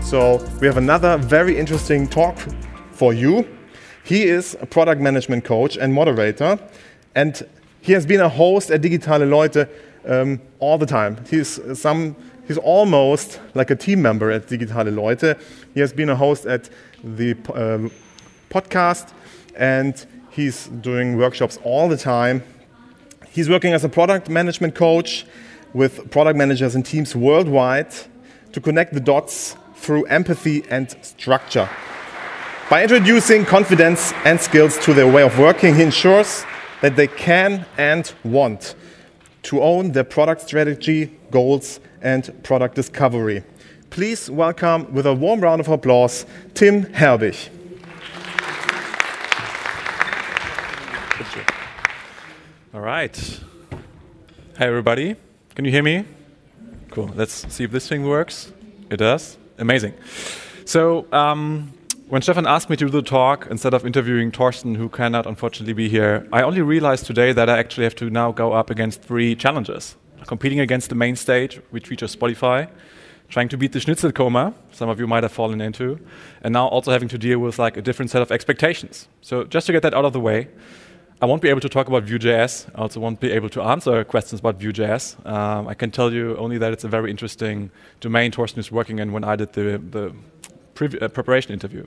So we have another very interesting talk for you. He is a product management coach and moderator, and he has been a host at Digitale Leute all the time. He's almost like a team member at Digitale Leute. He has been a host at the podcast, and he's doing workshops all the time. He's working as a product management coach with product managers and teams worldwide to connect the dots through empathy and structure. By introducing confidence and skills to their way of working, he ensures that they can and want to own their product strategy, goals, and product discovery. Please welcome, with a warm round of applause, Tim Herbig. All right. Hey, everybody. Can you hear me? Cool. Let's see if this thing works. It does. Amazing. So, when Stefan asked me to do the talk, instead of interviewing Torsten, who cannot unfortunately be here, I only realized today that I actually have to now go up against 3 challenges. Competing against the main stage, which features Spotify, trying to beat the Schnitzel coma, some of you might have fallen into, and now also having to deal with like a different set of expectations. So just to get that out of the way, I won't be able to talk about Vue.js. I also won't be able to answer questions about Vue.js. I can tell you only that it's a very interesting domain Torsten is working in when I did the preparation interview.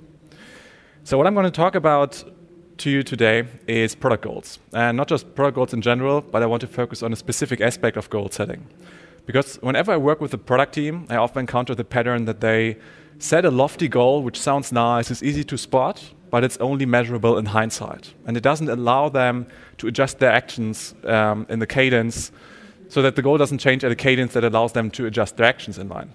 So what I'm going to talk about to you today is product goals. And not just product goals in general, but I want to focus on a specific aspect of goal setting. Because whenever I work with the product team, I often encounter the pattern that they set a lofty goal, which sounds nice, is easy to spot, but it's only measurable in hindsight. And it doesn't allow them to adjust their actions in the cadence so that the goal doesn't change at a cadence that allows them to adjust their actions in line.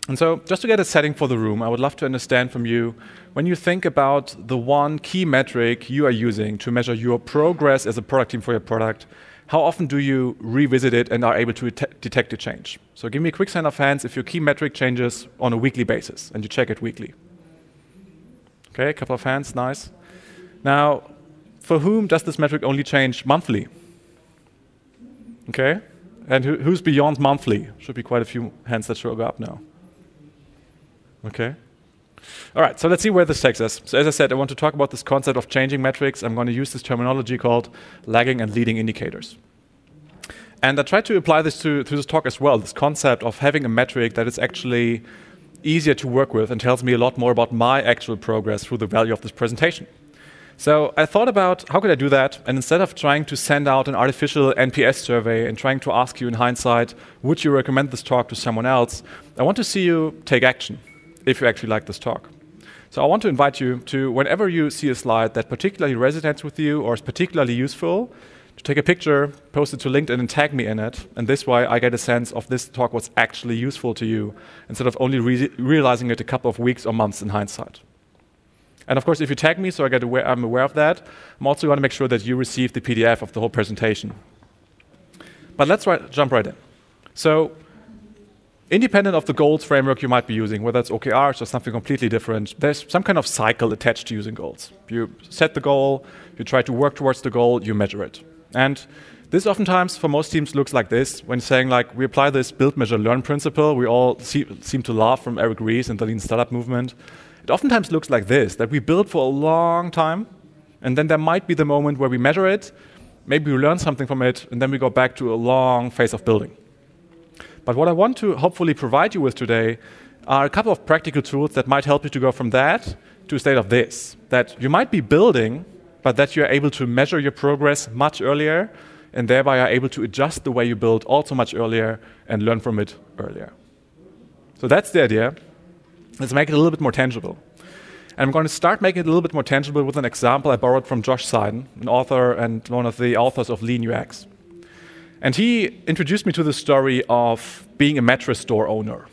And so just to get a setting for the room, I would love to understand from you, when you think about the one key metric you are using to measure your progress as a product team for your product, how often do you revisit it and are able to detect a change? So give me a quick sign of hands if your key metric changes on a weekly basis and you check it weekly. Okay, a couple of hands, nice. Now, for whom does this metric only change monthly? Okay, and who's beyond monthly? Should be quite a few hands that should go up now. Okay. All right, so let's see where this takes us. So as I said, I want to talk about this concept of changing metrics. I'm going to use this terminology called lagging and leading indicators. And I tried to apply this to this talk as well, this concept of having a metric that is actually easier to work with and tells me a lot more about my actual progress through the value of this presentation. So I thought about how could I do that, and instead of trying to send out an artificial NPS survey and trying to ask you in hindsight, would you recommend this talk to someone else, I want to see you take action if you actually like this talk. So I want to invite you to, whenever you see a slide that particularly resonates with you or is particularly useful, to take a picture, post it to LinkedIn and tag me in it, and this way I get a sense of this talk was actually useful to you, instead of only realizing it a couple of weeks or months in hindsight. And of course, if you tag me, so I'm aware of that, I'm also going to make sure that you receive the PDF of the whole presentation. But let's jump right in. So, independent of the goals framework you might be using, whether it's OKRs or something completely different, there's some kind of cycle attached to using goals. You set the goal, you try to work towards the goal, you measure it. And this oftentimes, for most teams, looks like this, when saying like, we apply this build, measure, learn principle, we all seem to laugh from Eric Ries and the lean startup movement. It oftentimes looks like this, that we build for a long time, and then there might be the moment where we measure it, maybe we learn something from it, and then we go back to a long phase of building. But what I want to hopefully provide you with today are a couple of practical tools that might help you to go from that to a state of this, that you might be building, but that you're able to measure your progress much earlier, and thereby are able to adjust the way you build also much earlier and learn from it earlier. So that's the idea. Let's make it a little bit more tangible. And I'm going to start making it a little bit more tangible with an example I borrowed from Josh Seiden, an author and one of the authors of Lean UX. And he introduced me to the story of being a mattress store owner.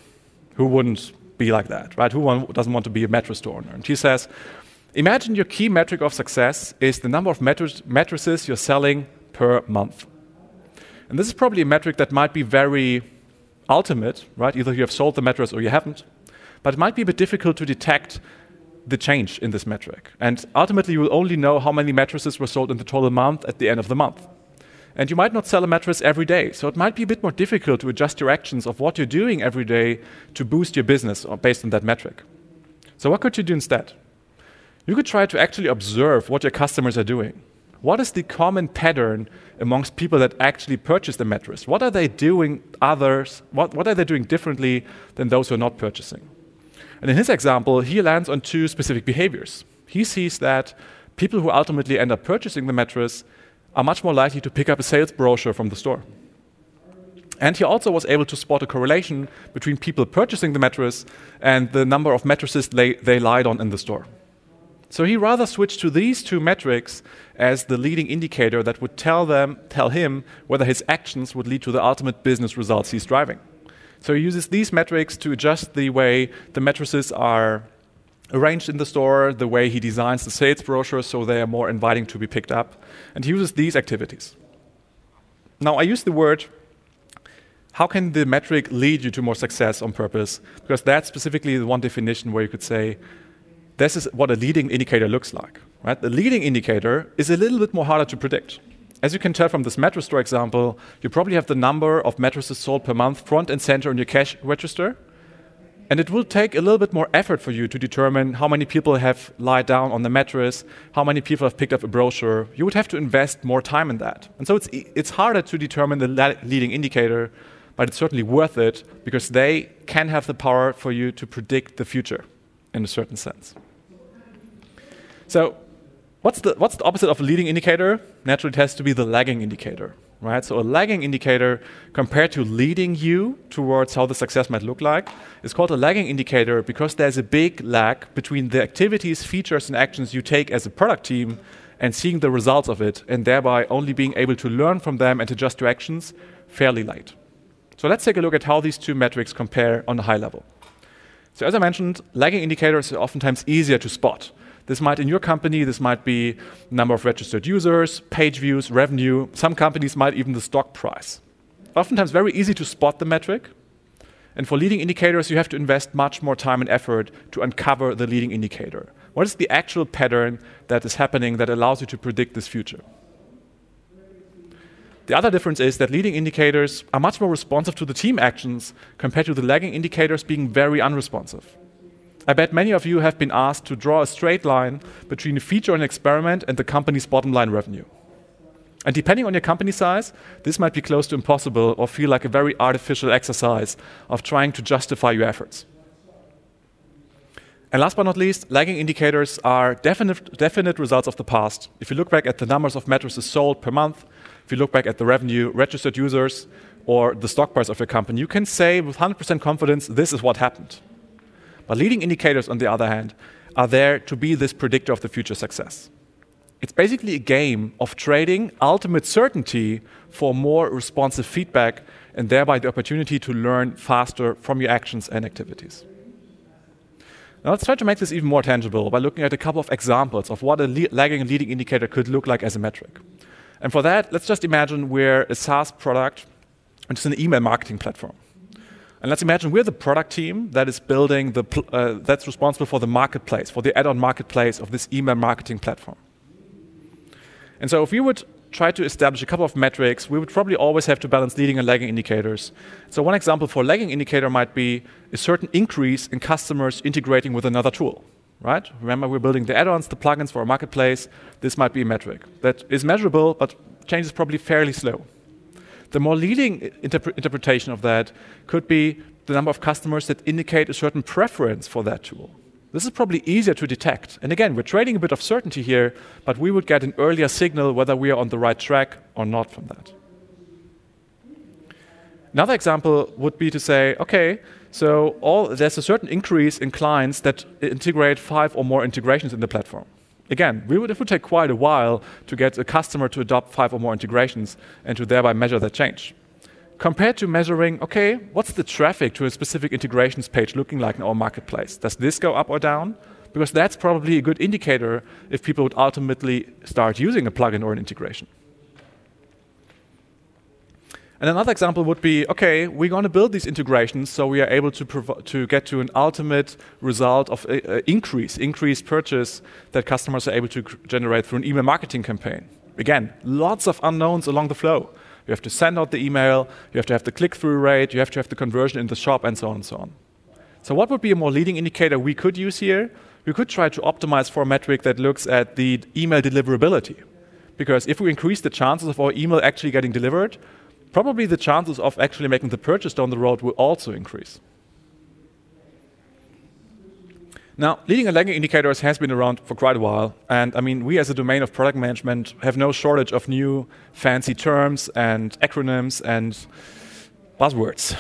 Who wouldn't be like that, right? Who doesn't want to be a mattress store owner? And he says, imagine your key metric of success is the number of mattresses you're selling per month. And this is probably a metric that might be very ultimate, right? Either you have sold the mattress or you haven't. But it might be a bit difficult to detect the change in this metric. And ultimately, you will only know how many mattresses were sold in the total month at the end of the month. And you might not sell a mattress every day, so it might be a bit more difficult to adjust your actions of what you're doing every day to boost your business based on that metric. So what could you do instead? You could try to actually observe what your customers are doing. What is the common pattern amongst people that actually purchase the mattress? What are they doing what are they doing differently than those who are not purchasing? And in his example, he lands on two specific behaviors. He sees that people who ultimately end up purchasing the mattress are much more likely to pick up a sales brochure from the store. And he also was able to spot a correlation between people purchasing the mattress and the number of mattresses they lied on in the store. So he rather switched to these two metrics as the leading indicator that would tell him whether his actions would lead to the ultimate business results he's driving. So he uses these metrics to adjust the way the mattresses are arranged in the store, the way he designs the sales brochures so they are more inviting to be picked up. And he uses these activities. Now, I use the word, how can the metric lead you to more success on purpose? Because that's specifically the one definition where you could say, this is what a leading indicator looks like. Right? The leading indicator is a little bit more harder to predict. As you can tell from this mattress store example, you probably have the number of mattresses sold per month front and center in your cash register. And it will take a little bit more effort for you to determine how many people have lied down on the mattress, how many people have picked up a brochure. You would have to invest more time in that. And so it's harder to determine the leading indicator, but it's certainly worth it because they can have the power for you to predict the future in a certain sense. So what's the opposite of a leading indicator? Naturally, it has to be the lagging indicator. Right? So a lagging indicator compared to leading you towards how the success might look like is called a lagging indicator because there's a big lag between the activities, features, and actions you take as a product team and seeing the results of it, and thereby only being able to learn from them and adjust your actions fairly late. So let's take a look at how these two metrics compare on a high level. So as I mentioned, lagging indicators are oftentimes easier to spot. This might, in your company, this might be number of registered users, page views, revenue. Some companies might even the stock price. Oftentimes very easy to spot the metric. And for leading indicators, you have to invest much more time and effort to uncover the leading indicator. What is the actual pattern that is happening that allows you to predict this future? The other difference is that leading indicators are much more responsive to the team actions compared to the lagging indicators being very unresponsive. I bet many of you have been asked to draw a straight line between a feature or an experiment and the company's bottom line revenue. And depending on your company size, this might be close to impossible or feel like a very artificial exercise of trying to justify your efforts. And last but not least, lagging indicators are definite results of the past. If you look back at the numbers of mattresses sold per month, if you look back at the revenue, registered users, or the stock price of your company, you can say with 100% confidence, this is what happened. But leading indicators, on the other hand, are there to be this predictor of the future success. It's basically a game of trading ultimate certainty for more responsive feedback and thereby the opportunity to learn faster from your actions and activities. Now let's try to make this even more tangible by looking at a couple of examples of what a lagging and leading indicator could look like as a metric. And for that, let's just imagine we're a SaaS product, which is an email marketing platform. And let's imagine we're the product team that is building that's responsible for the marketplace, for the add-on marketplace of this email marketing platform. And so if we would try to establish a couple of metrics, we would probably always have to balance leading and lagging indicators. So one example for a lagging indicator might be a certain increase in customers integrating with another tool. Right? Remember, we're building the add-ons, the plugins for our marketplace. This might be a metric that is measurable, but change is probably fairly slow. The more leading interpretation of that could be the number of customers that indicate a certain preference for that tool. This is probably easier to detect. And again, we're trading a bit of certainty here, but we would get an earlier signal whether we are on the right track or not from that. Another example would be to say, okay, so there's a certain increase in clients that integrate 5 or more integrations in the platform. Again, it would take quite a while to get a customer to adopt 5 or more integrations and to thereby measure that change. Compared to measuring, okay, what's the traffic to a specific integrations page looking like in our marketplace? Does this go up or down? Because that's probably a good indicator if people would ultimately start using a plugin or an integration. And another example would be, okay, we're going to build these integrations so we are able to get to an ultimate result of increased purchase that customers are able to generate through an email marketing campaign. Again, lots of unknowns along the flow. You have to send out the email, you have to have the click-through rate, you have to have the conversion in the shop, and so on and so on. So what would be a more leading indicator we could use here? We could try to optimize for a metric that looks at the email deliverability. Because if we increase the chances of our email actually getting delivered, probably the chances of actually making the purchase down the road will also increase. Now, leading and lagging indicators has been around for quite a while. And I mean, we as a domain of product management have no shortage of new fancy terms and acronyms and buzzwords.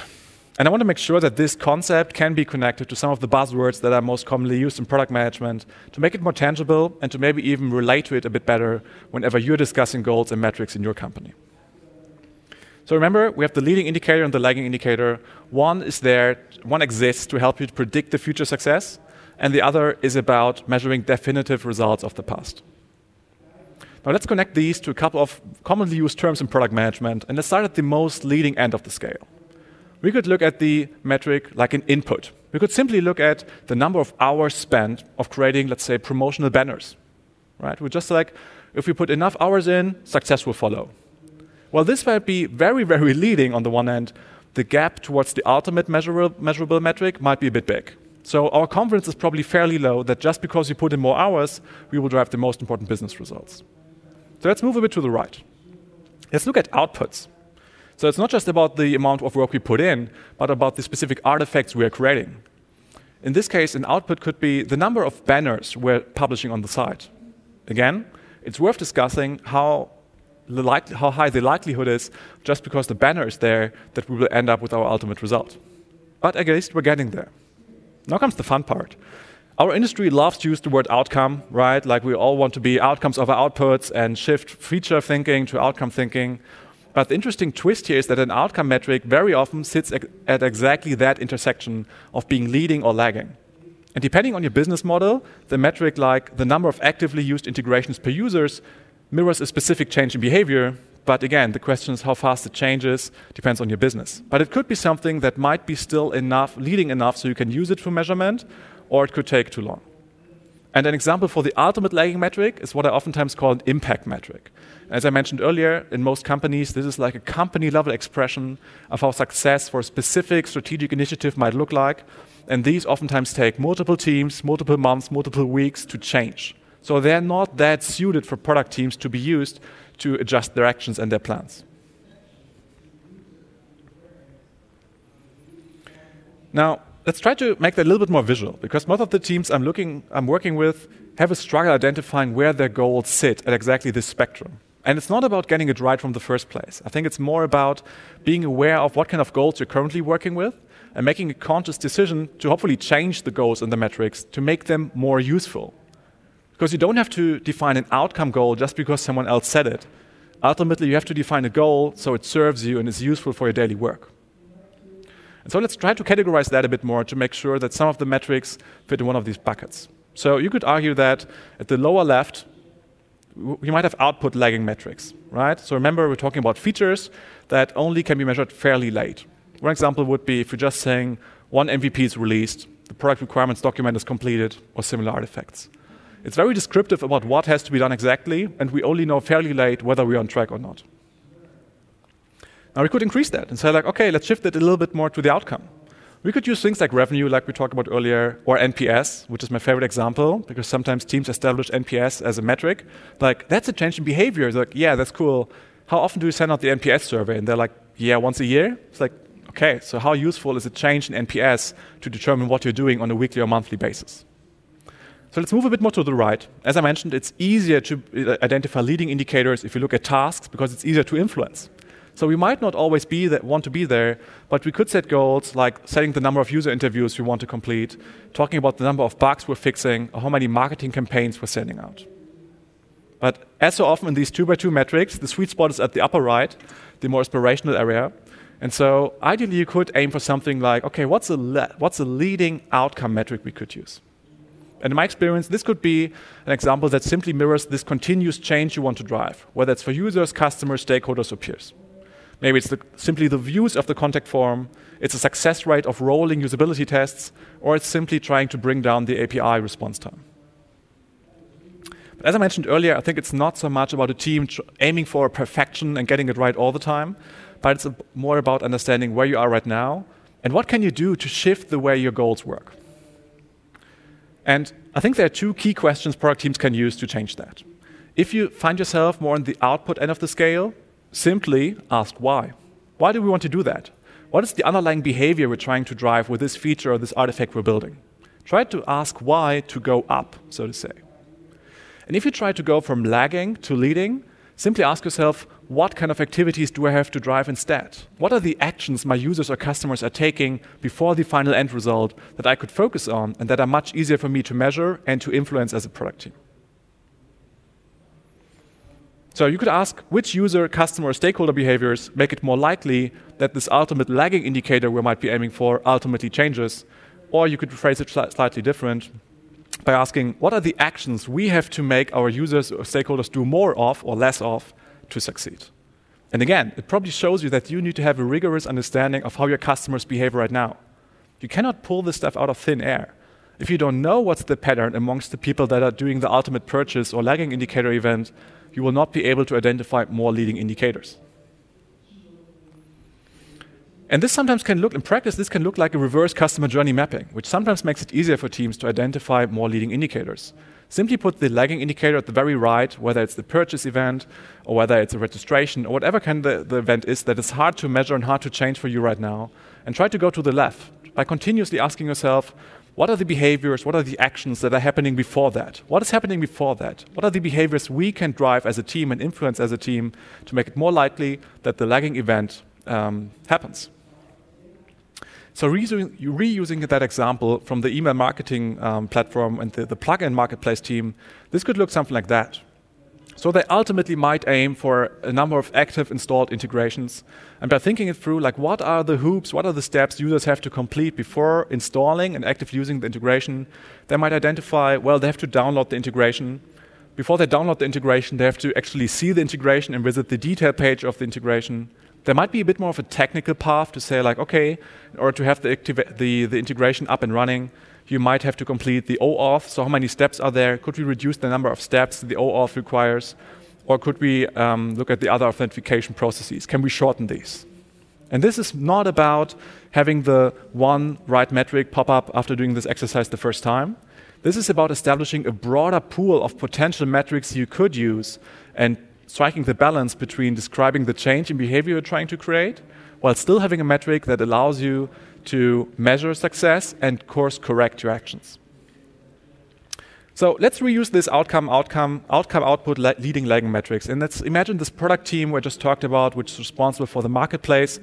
And I want to make sure that this concept can be connected to some of the buzzwords that are most commonly used in product management to make it more tangible and to maybe even relate to it a bit better whenever you're discussing goals and metrics in your company. So remember, we have the leading indicator and the lagging indicator. One exists to help you to predict the future success, and the other is about measuring definitive results of the past. Now let's connect these to a couple of commonly used terms in product management, and let's start at the most leading end of the scale. We could look at the metric like an input. We could simply look at the number of hours spent of creating, let's say, promotional banners. Right? We're just like, if we put enough hours in, success will follow. Well, this might be very, very leading on the one end. The gap towards the ultimate measurable metric might be a bit big. So our confidence is probably fairly low that just because we put in more hours, we will drive the most important business results. So let's move a bit to the right. Let's look at outputs. So it's not just about the amount of work we put in, but about the specific artifacts we are creating. In this case, an output could be the number of banners we're publishing on the site. Again, it's worth discussing how high the likelihood is, just because the banner is there, that we will end up with our ultimate result. But at least we're getting there. Now comes the fun part. Our industry loves to use the word outcome, right? Like we all want to be outcomes over outputs and shift feature thinking to outcome thinking. But the interesting twist here is that an outcome metric very often sits at exactly that intersection of being leading or lagging. And depending on your business model, the metric like the number of actively used integrations per users mirrors a specific change in behavior. But again, the question is how fast it changes, depends on your business. But it could be something that might be still leading enough so you can use it for measurement, or it could take too long. And an example for the ultimate lagging metric is what I oftentimes call an impact metric. As I mentioned earlier, in most companies, this is like a company-level expression of how success for a specific strategic initiative might look like. And these oftentimes take multiple teams, multiple months, multiple weeks to change. So they're not that suited for product teams to be used to adjust their actions and their plans. Now, let's try to make that a little bit more visual, because most of the teams I'm working with have a struggle identifying where their goals sit at exactly this spectrum. And it's not about getting it right from the first place. I think it's more about being aware of what kind of goals you're currently working with and making a conscious decision to hopefully change the goals and the metrics to make them more useful. Because you don't have to define an outcome goal just because someone else said it. Ultimately, you have to define a goal so it serves you and is useful for your daily work. And so let's try to categorize that a bit more to make sure that some of the metrics fit in one of these buckets. So you could argue that at the lower left, you might have output lagging metrics, right? So remember, we're talking about features that only can be measured fairly late. One example would be if you're just saying one MVP is released, the product requirements document is completed, or similar artifacts. It's very descriptive about what has to be done exactly, and we only know fairly late whether we're on track or not. Now we could increase that and say like, okay, let's shift it a little bit more to the outcome. We could use things like revenue, like we talked about earlier, or NPS, which is my favorite example, because sometimes teams establish NPS as a metric. Like, that's a change in behavior. It's like, yeah, that's cool. How often do you send out the NPS survey? And they're like, yeah, once a year. It's like, okay, so how useful is a change in NPS to determine what you're doing on a weekly or monthly basis? So let's move a bit more to the right. As I mentioned, it's easier to identify leading indicators if you look at tasks, because it's easier to influence. So we might not always want to be there, but we could set goals like setting the number of user interviews we want to complete, talking about the number of bugs we're fixing, or how many marketing campaigns we're sending out. But as so often in these 2x2 metrics, the sweet spot is at the upper right, the more aspirational area. And so ideally you could aim for something like, okay, what's a leading outcome metric we could use? And in my experience, this could be an example that simply mirrors this continuous change you want to drive, whether it's for users, customers, stakeholders, or peers. Maybe it's simply the views of the contact form, it's a success rate of rolling usability tests, or it's simply trying to bring down the API response time. But as I mentioned earlier, I think it's not so much about a team aiming for perfection and getting it right all the time, but it's more about understanding where you are right now and what can you do to shift the way your goals work. And I think there are two key questions product teams can use to change that. If you find yourself more on the output end of the scale, simply ask why. Why do we want to do that? What is the underlying behavior we're trying to drive with this feature or this artifact we're building? Try to ask why to go up, so to say. And if you try to go from lagging to leading, simply ask yourself, what kind of activities do I have to drive instead? What are the actions my users or customers are taking before the final end result that I could focus on and that are much easier for me to measure and to influence as a product team? So you could ask which user, customer, or stakeholder behaviors make it more likely that this ultimate lagging indicator we might be aiming for ultimately changes, or you could phrase it slightly different by asking what are the actions we have to make our users or stakeholders do more of or less of to succeed. And again, it probably shows you that you need to have a rigorous understanding of how your customers behave right now. You cannot pull this stuff out of thin air. If you don't know what's the pattern amongst the people that are doing the ultimate purchase or lagging indicator event, you will not be able to identify more leading indicators. And this sometimes can look, in practice, this can look like a reverse customer journey mapping, which sometimes makes it easier for teams to identify more leading indicators. Simply put the lagging indicator at the very right, whether it's the purchase event or whether it's a registration or whatever kind the event is that is hard to measure and hard to change for you right now, and try to go to the left by continuously asking yourself, what are the behaviors, what are the actions that are happening before that? What is happening before that? What are the behaviors we can drive as a team and influence as a team to make it more likely that the lagging event happens? So reusing that example from the email marketing platform and the plugin marketplace team, this could look something like that. So they ultimately might aim for a number of active installed integrations. And by thinking it through, like what are the hoops, what are the steps users have to complete before installing and actively using the integration, they might identify, well, they have to download the integration. Before they download the integration, they have to actually see the integration and visit the detail page of the integration. There might be a bit more of a technical path to say, like, okay, in order to have the integration up and running, you might have to complete the OAuth. So how many steps are there? Could we reduce the number of steps the OAuth requires? Or could we look at the other authentication processes? Can we shorten these? And this is not about having the one right metric pop up after doing this exercise the first time. This is about establishing a broader pool of potential metrics you could use and striking the balance between describing the change in behavior you're trying to create while still having a metric that allows you to measure success and course correct your actions. So let's reuse this output leading lagging metrics. And let's imagine this product team we just talked about, which is responsible for the marketplace,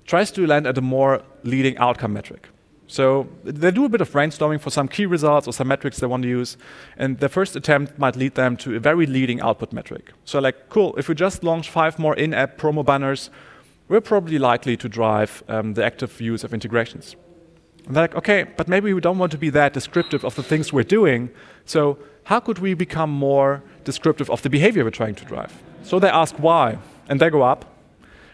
tries to land at a more leading outcome metric. So they do a bit of brainstorming for some key results or some metrics they want to use, and their first attempt might lead them to a very leading output metric. So like, cool, if we just launch 5 more in-app promo banners, we're probably likely to drive the active use of integrations. And they're like, okay, but maybe we don't want to be that descriptive of the things we're doing, so how could we become more descriptive of the behavior we're trying to drive? So they ask why, and they go up,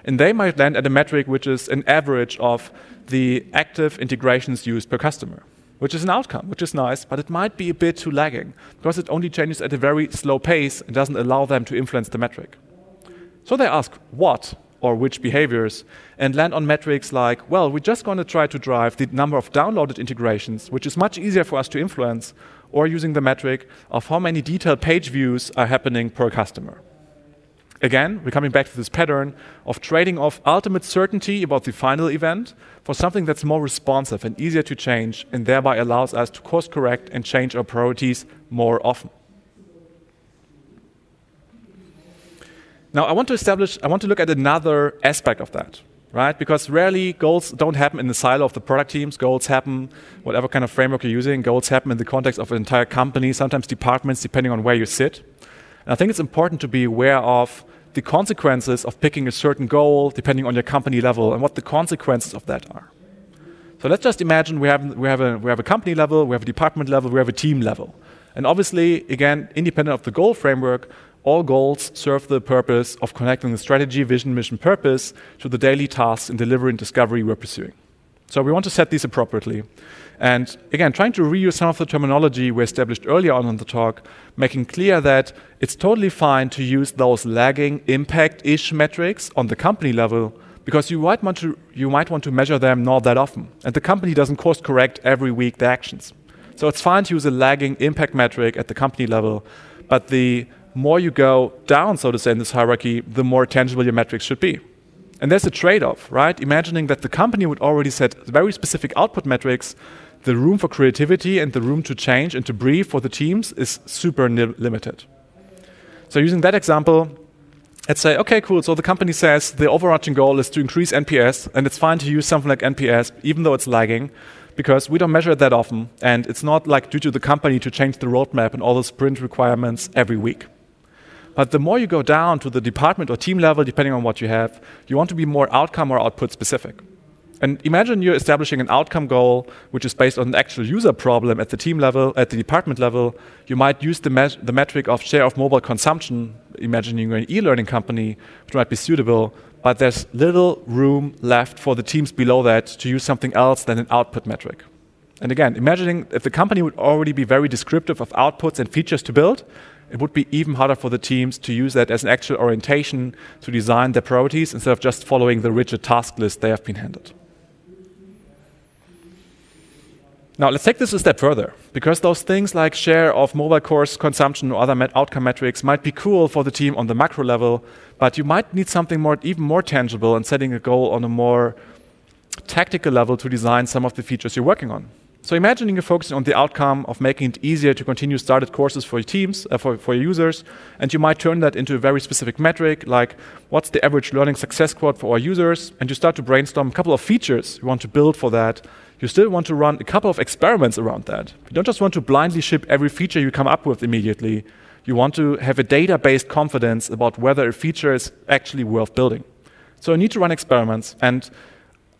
and they might land at a metric which is an average of the active integrations used per customer, which is an outcome, which is nice, but it might be a bit too lagging because it only changes at a very slow pace and doesn't allow them to influence the metric. So they ask what or which behaviors and land on metrics like, well, we're just going to try to drive the number of downloaded integrations, which is much easier for us to influence, or using the metric of how many detailed page views are happening per customer. Again, we're coming back to this pattern of trading off ultimate certainty about the final event for something that's more responsive and easier to change and thereby allows us to course correct and change our priorities more often. Now, I want to look at another aspect of that, right? Because rarely goals don't happen in the silo of the product teams. Goals happen, whatever kind of framework you're using, goals happen in the context of an entire company, sometimes departments, depending on where you sit. And I think it's important to be aware of the consequences of picking a certain goal depending on your company level and what the consequences of that are. So let's just imagine we have a company level, we have a department level, we have a team level. And obviously, again, independent of the goal framework, all goals serve the purpose of connecting the strategy, vision, mission, purpose to the daily tasks in delivery and discovery we're pursuing. So we want to set these appropriately. And again, trying to reuse some of the terminology we established earlier on in the talk, making clear that it's totally fine to use those lagging impact-ish metrics on the company level, because you might want to measure them not that often. And the company doesn't course correct every week the actions. So it's fine to use a lagging impact metric at the company level, but the more you go down, so to say, in this hierarchy, the more tangible your metrics should be. And there's a trade-off, right? Imagining that the company would already set very specific output metrics, the room for creativity and the room to change and to breathe for the teams is super limited. So using that example, let's say, okay, cool, so the company says the overarching goal is to increase NPS, and it's fine to use something like NPS, even though it's lagging, because we don't measure it that often, and it's not like due to the company to change the roadmap and all the sprint requirements every week. But the more you go down to the department or team level, depending on what you have, you want to be more outcome or output specific. And imagine you're establishing an outcome goal which is based on an actual user problem at the team level, at the department level. You might use the metric of share of mobile consumption, imagining you're an e-learning company, which might be suitable, but there's little room left for the teams below that to use something else than an output metric. And again, imagining if the company would already be very descriptive of outputs and features to build, it would be even harder for the teams to use that as an actual orientation to design their priorities instead of just following the rigid task list they have been handed. Now, let's take this a step further, because those things like share of mobile course consumption or other outcome metrics might be cool for the team on the macro level, but you might need something even more tangible and setting a goal on a more tactical level to design some of the features you're working on. So imagining you're focusing on the outcome of making it easier to continue started courses for your teams, for your users, and you might turn that into a very specific metric, like what's the average learning success quote for our users, and you start to brainstorm a couple of features you want to build for that. You still want to run a couple of experiments around that. You don't just want to blindly ship every feature you come up with immediately. You want to have a data-based confidence about whether a feature is actually worth building. So you need to run experiments, and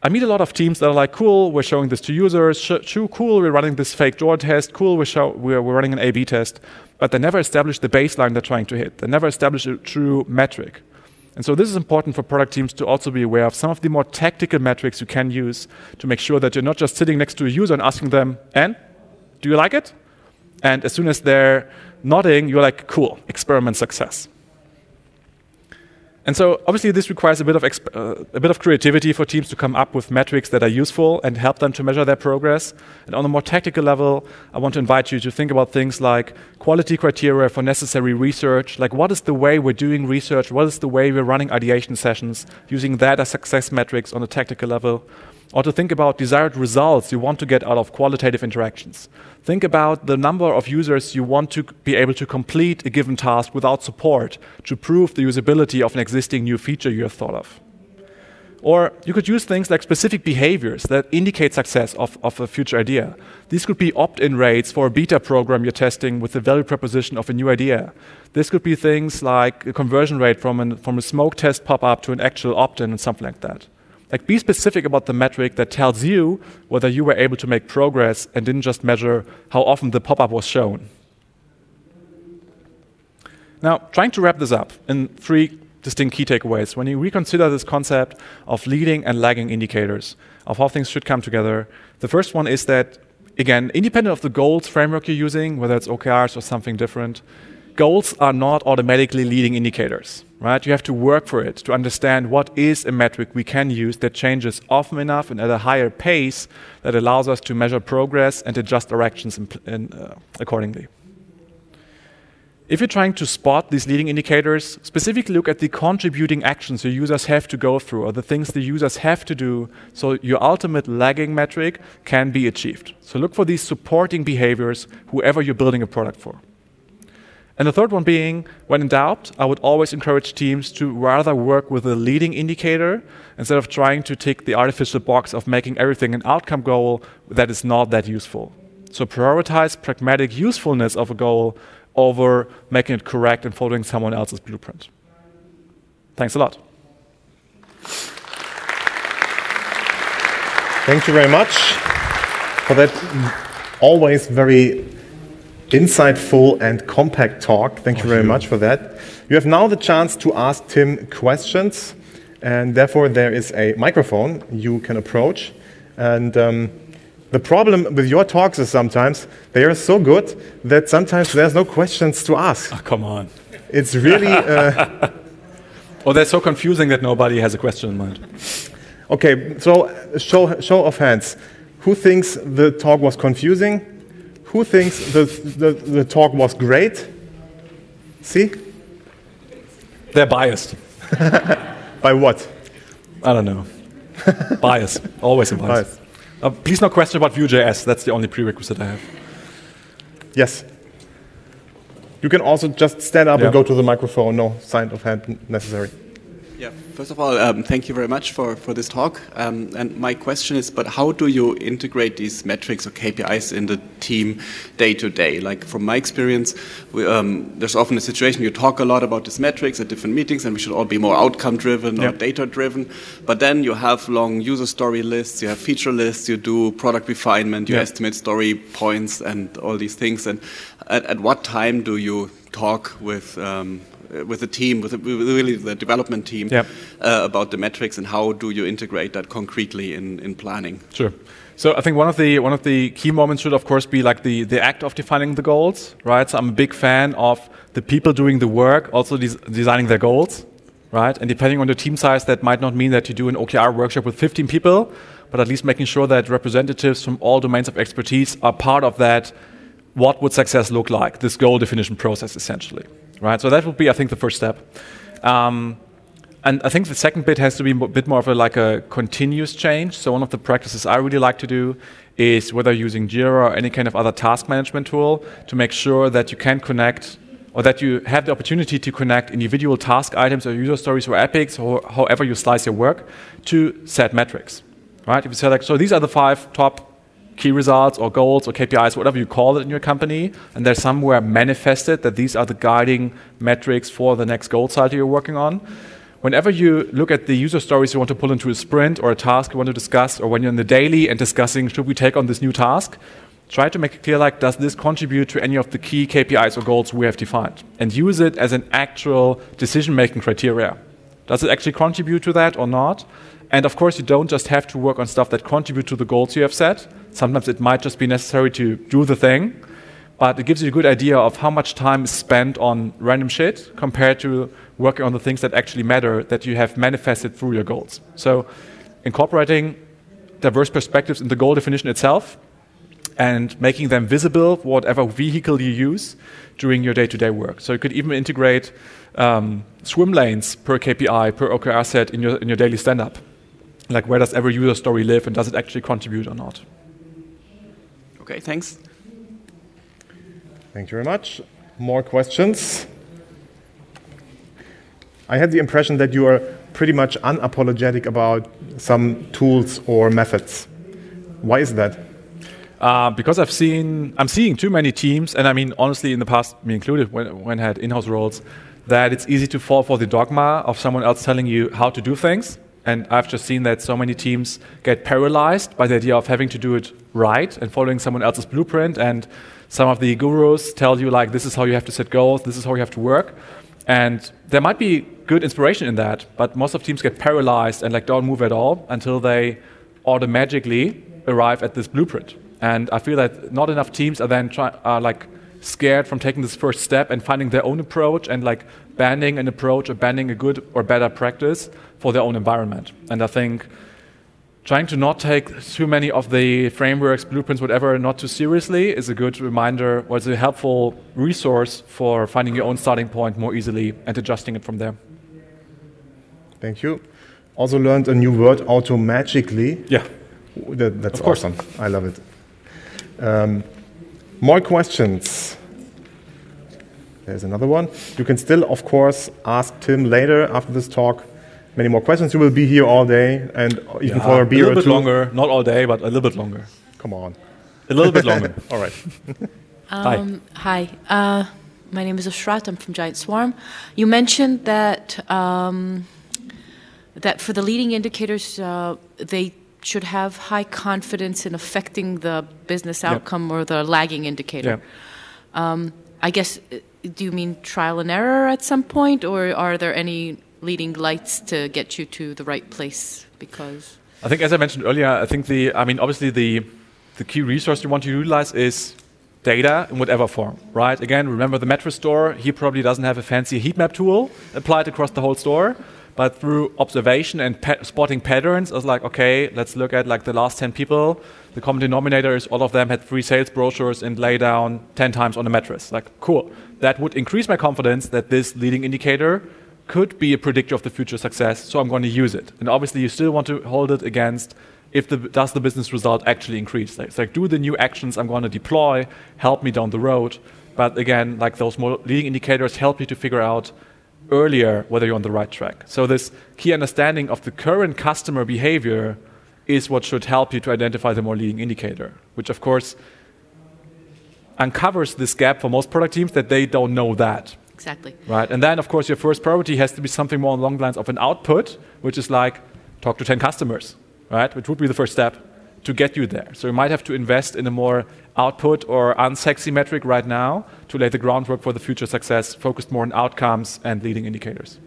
I meet a lot of teams that are like, cool, we're showing this to users, cool, we're running this fake door test, cool, we're running an A/B test, but they never establish the baseline they're trying to hit. They never establish a true metric. And so this is important for product teams to also be aware of some of the more tactical metrics you can use to make sure that you're not just sitting next to a user and asking them, and, do you like it? And as soon as they're nodding, you're like, cool, experiment success. And so obviously this requires a bit of creativity for teams to come up with metrics that are useful and help them to measure their progress. And on a more tactical level, I want to invite you to think about things like quality criteria for necessary research, like what is the way we're doing research, what is the way we're running ideation sessions, using that as success metrics on a tactical level. Or to think about desired results you want to get out of qualitative interactions. Think about the number of users you want to be able to complete a given task without support to prove the usability of an existing new feature you have thought of. Or you could use things like specific behaviors that indicate success of a future idea. These could be opt-in rates for a beta program you're testing with the value proposition of a new idea. This could be things like a conversion rate from a smoke test pop-up to an actual opt-in and something like that. Like, be specific about the metric that tells you whether you were able to make progress and didn't just measure how often the pop-up was shown. Now, trying to wrap this up in 3 distinct key takeaways. When you reconsider this concept of leading and lagging indicators, of how things should come together, the first one is that, again, independent of the goals framework you're using, whether it's OKRs or something different, goals are not automatically leading indicators, right? You have to work for it to understand what is a metric we can use that changes often enough and at a higher pace that allows us to measure progress and adjust our actions accordingly. If you're trying to spot these leading indicators, specifically look at the contributing actions your users have to go through or the things the users have to do so your ultimate lagging metric can be achieved. So look for these supporting behaviors, whoever you're building a product for. And the third one being, when in doubt, I would always encourage teams to rather work with a leading indicator instead of trying to tick the artificial box of making everything an outcome goal that is not that useful. So prioritize pragmatic usefulness of a goal over making it correct and following someone else's blueprint. Thanks a lot. Thank you very much for that always very insightful and compact talk. Thank you very much for that. You have now the chance to ask Tim questions, and therefore there is a microphone you can approach. And The problem with your talks is sometimes they are so good that sometimes there's no questions to ask. Oh, come on. It's really... Or they're so confusing that nobody has a question in mind. Okay, so show of hands. Who thinks the talk was confusing? Who thinks the talk was great? See? They're biased. By what? I don't know. Bias. Always a bias. Please no question about Vue.js. That's the only prerequisite I have. Yes. You can also just stand up and go to the microphone. No sign of hand necessary. Yeah. First of all, thank you very much for this talk. And my question is, but how do you integrate these metrics or KPIs in the team day to day? Like from my experience, there's often a situation you talk a lot about these metrics at different meetings, and we should all be more outcome driven or data driven. But then you have long user story lists, you have feature lists, you do product refinement, you estimate story points and all these things. And at what time do you talk with the team, with really the development team, about the metrics, and how do you integrate that concretely in planning? Sure. So I think one of the key moments should of course be like the act of defining the goals, right? So I'm a big fan of the people doing the work also designing their goals, right? And depending on the team size, that might not mean that you do an OKR workshop with 15 people, but at least making sure that representatives from all domains of expertise are part of that. What would success look like? This goal definition process, essentially, right? So that would be, I think, the first step. And I think the second bit has to be a bit more of a continuous change. So one of the practices I really like to do is, whether using Jira or any kind of other task management tool, to make sure that you can connect, or that you have the opportunity to connect individual task items or user stories or epics, or however you slice your work, to set metrics, right? If you say like, so these are the 5 top key results or goals or KPIs, whatever you call it in your company, and they're somewhere manifested that these are the guiding metrics for the next goal cycle you're working on. Whenever you look at the user stories you want to pull into a sprint or a task you want to discuss, or when you're in the daily and discussing, should we take on this new task, try to make it clear, like, does this contribute to any of the key KPIs or goals we have defined? And use it as an actual decision-making criteria. Does it actually contribute to that or not? And of course, you don't just have to work on stuff that contribute to the goals you have set. Sometimes it might just be necessary to do the thing, but it gives you a good idea of how much time is spent on random shit compared to working on the things that actually matter, that you have manifested through your goals. So incorporating diverse perspectives in the goal definition itself and making them visible, whatever vehicle you use during your day-to-day work. So you could even integrate swim lanes per KPI, per OKR set in your daily stand-up. Like, where does every user story live, and does it actually contribute or not? Okay, thanks. Thank you very much. More questions? I had the impression that you are pretty much unapologetic about some tools or methods. Why is that? Because I'm seeing too many teams, and I mean, honestly, in the past, me included, when I had in-house roles, that it's easy to fall for the dogma of someone else telling you how to do things. And I've just seen that so many teams get paralyzed by the idea of having to do it right and following someone else's blueprint. And some of the gurus tell you, like, this is how you have to set goals, this is how you have to work. And there might be good inspiration in that, but most of teams get paralyzed and don't move at all until they automatically arrive at this blueprint. And I feel that not enough teams are then scared from taking this first step and finding their own approach and banning an approach or banning a good or better practice for their own environment. And I think trying to not take too many of the frameworks, blueprints, whatever, not too seriously is a good reminder, or is a helpful resource for finding your own starting point more easily and adjusting it from there. Thank you. Also learned a new word, automagically. Yeah. That's awesome. I love it. More questions? There's another one. You can still, of course, ask Tim later after this talk. Many more questions. You will be here all day, and even for a beer or two. A little bit longer. Not all day, but a little bit longer. Come on. A little bit longer. All right. Hi. My name is Ashrat. I'm from Giant Swarm. You mentioned that that for the leading indicators, they should have high confidence in affecting the business outcome or the lagging indicator. I guess, do you mean trial and error at some point, or are there any leading lights to get you to the right place? Because I think, as I mentioned earlier, I think obviously the the key resource you want to utilize is data in whatever form, right? Again, remember the mattress store, he probably doesn't have a fancy heat map tool applied across the whole store, but through observation and spotting patterns, I was like, okay, let's look at like the last 10 people. The common denominator is all of them had 3 sales brochures and lay down 10 times on a mattress. Like, cool. That would increase my confidence that this leading indicator could be a predictor of the future success, so I'm going to use it. And obviously, you still want to hold it against does the business result actually increase? It's like, do the new actions I'm going to deploy help me down the road? But again, like those more leading indicators help you to figure out earlier whether you're on the right track. So this key understanding of the current customer behavior is what should help you to identify the more leading indicator, which of course uncovers this gap for most product teams that they don't know that. Exactly. Right. And then of course your first priority has to be something more along the lines of an output, which is like talk to 10 customers, right? Which would be the first step to get you there. So you might have to invest in a more output or unsexy metric right now to lay the groundwork for the future success, focused more on outcomes and leading indicators.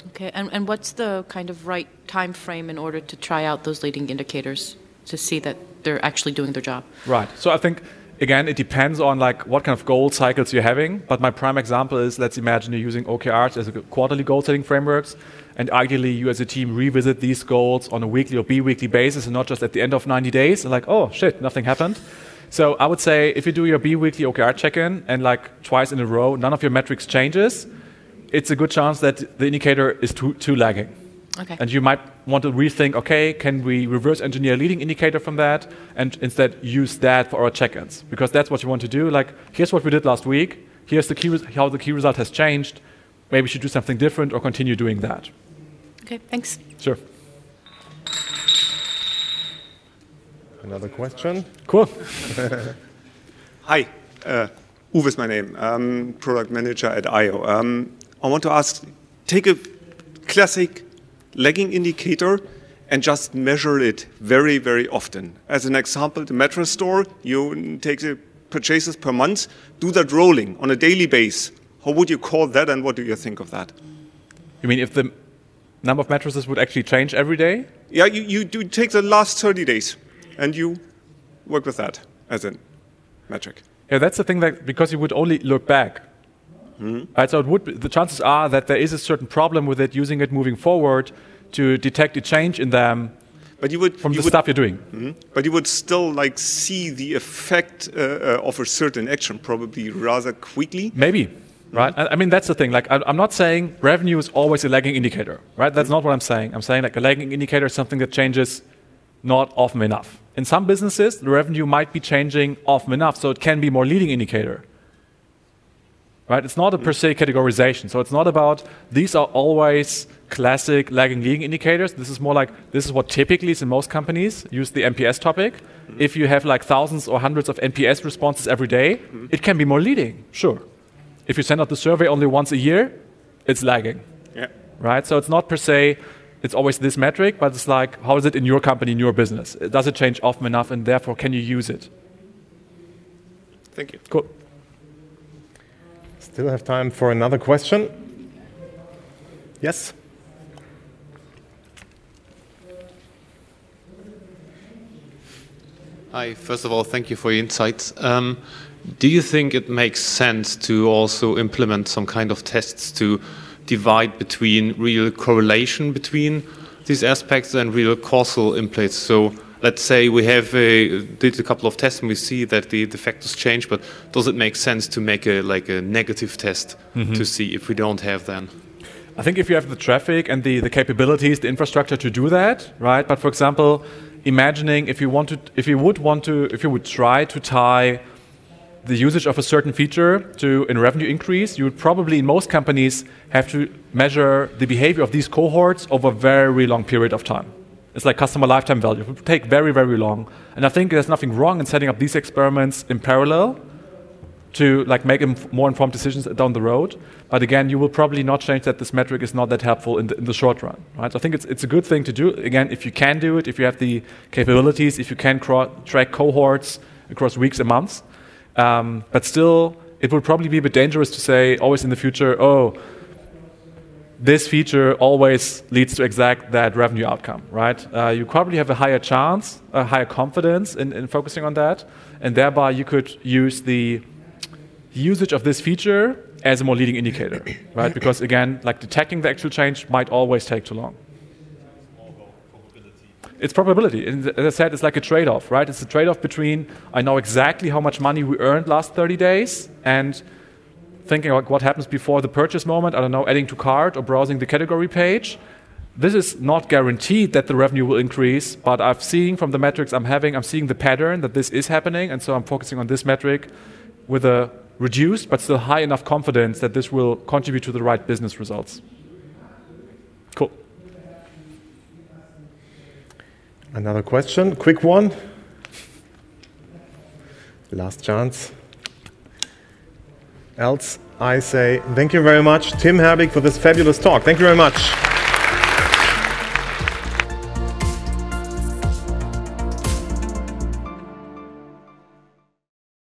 Okay, and what's the kind of right time frame in order to try out those leading indicators to see that they're actually doing their job? Right. So I think, again, it depends on like what kind of goal cycles you're having. But my prime example is, let's imagine you're using OKRs as a quarterly goal-setting frameworks. And ideally, you as a team revisit these goals on a weekly or bi-weekly basis and not just at the end of 90 days and like, oh, shit, nothing happened. So I would say if you do your bi-weekly OKR check-in and like twice in a row, none of your metrics changes, it's a good chance that the indicator is too lagging. Okay. And you might want to rethink, okay, can we reverse engineer a leading indicator from that and instead use that for our check-ins? Because that's what you want to do. Like, here's what we did last week. Here's how the key result has changed. Maybe we should do something different or continue doing that. Okay, thanks. Sure. Another question? Cool. Hi, Uwe is my name. I'm product manager at IO. I want to ask, take a classic lagging indicator and just measure it very, very often. As an example, the mattress store, you take the purchases per month, do that rolling on a daily basis. How would you call that and what do you think of that? You mean if the number of mattresses would actually change every day? Yeah, you do take the last 30 days and you work with that as a metric. Yeah, that's the thing, that because you would only look back. Right, so the chances are that there is a certain problem with it, using it moving forward to detect a change in them from the stuff you're doing. But you would still like see the effect of a certain action probably rather quickly. Maybe, right? I mean, that's the thing. Like, I'm not saying revenue is always a lagging indicator, right? That's not what I'm saying. I'm saying like a lagging indicator is something that changes not often enough. In some businesses, the revenue might be changing often enough, so it can be more leading indicator. Right? It's not a per se categorization. So it's not about these are always classic lagging leading indicators. This is more like this is what typically is in most companies. Use the NPS topic. If you have like thousands or hundreds of NPS responses every day, it can be more leading, sure. If you send out the survey only once a year, it's lagging. Yeah. Right? So it's not per se it's always this metric, but it's like how is it in your company, in your business? Does it change often enough, and therefore can you use it? Thank you. Cool. Still have time for another question. Yes? Hi, first of all, thank you for your insights. Do you think it makes sense to also implement some kind of tests to divide between real correlation between these aspects and real causal inputs? So let's say we did a couple of tests and we see that the factors change, but does it make sense to make a negative test to see if we don't have then? I think if you have the traffic and the capabilities, the infrastructure to do that, right? But for example, imagining if you would try to tie the usage of a certain feature to a revenue increase, you would probably in most companies have to measure the behavior of these cohorts over a very long period of time. It's like customer lifetime value. It would take very, very long. And I think there's nothing wrong in setting up these experiments in parallel to like make more informed decisions down the road. But again, you will probably not change that this metric is not that helpful in the short run. Right? So I think it's a good thing to do. Again, if you can do it, if you have the capabilities, if you can track cohorts across weeks and months. But still, it would probably be a bit dangerous to say always in the future, oh, this feature always leads to exact that revenue outcome, right? You probably have a higher chance, a higher confidence in focusing on that, and thereby you could use the usage of this feature as a more leading indicator, right? Because again, like detecting the actual change might always take too long. It's probability. And as I said, it's like a trade-off, right? It's a trade-off between I know exactly how much money we earned last 30 days and thinking about what happens before the purchase moment, I don't know, adding to cart or browsing the category page. This is not guaranteed that the revenue will increase, but I'm seeing from the metrics I'm seeing the pattern that this is happening, and so I'm focusing on this metric with a reduced but still high enough confidence that this will contribute to the right business results. Cool. Another question, quick one. Last chance. Else, I say thank you very much, Tim Herbig, for this fabulous talk. Thank you very much.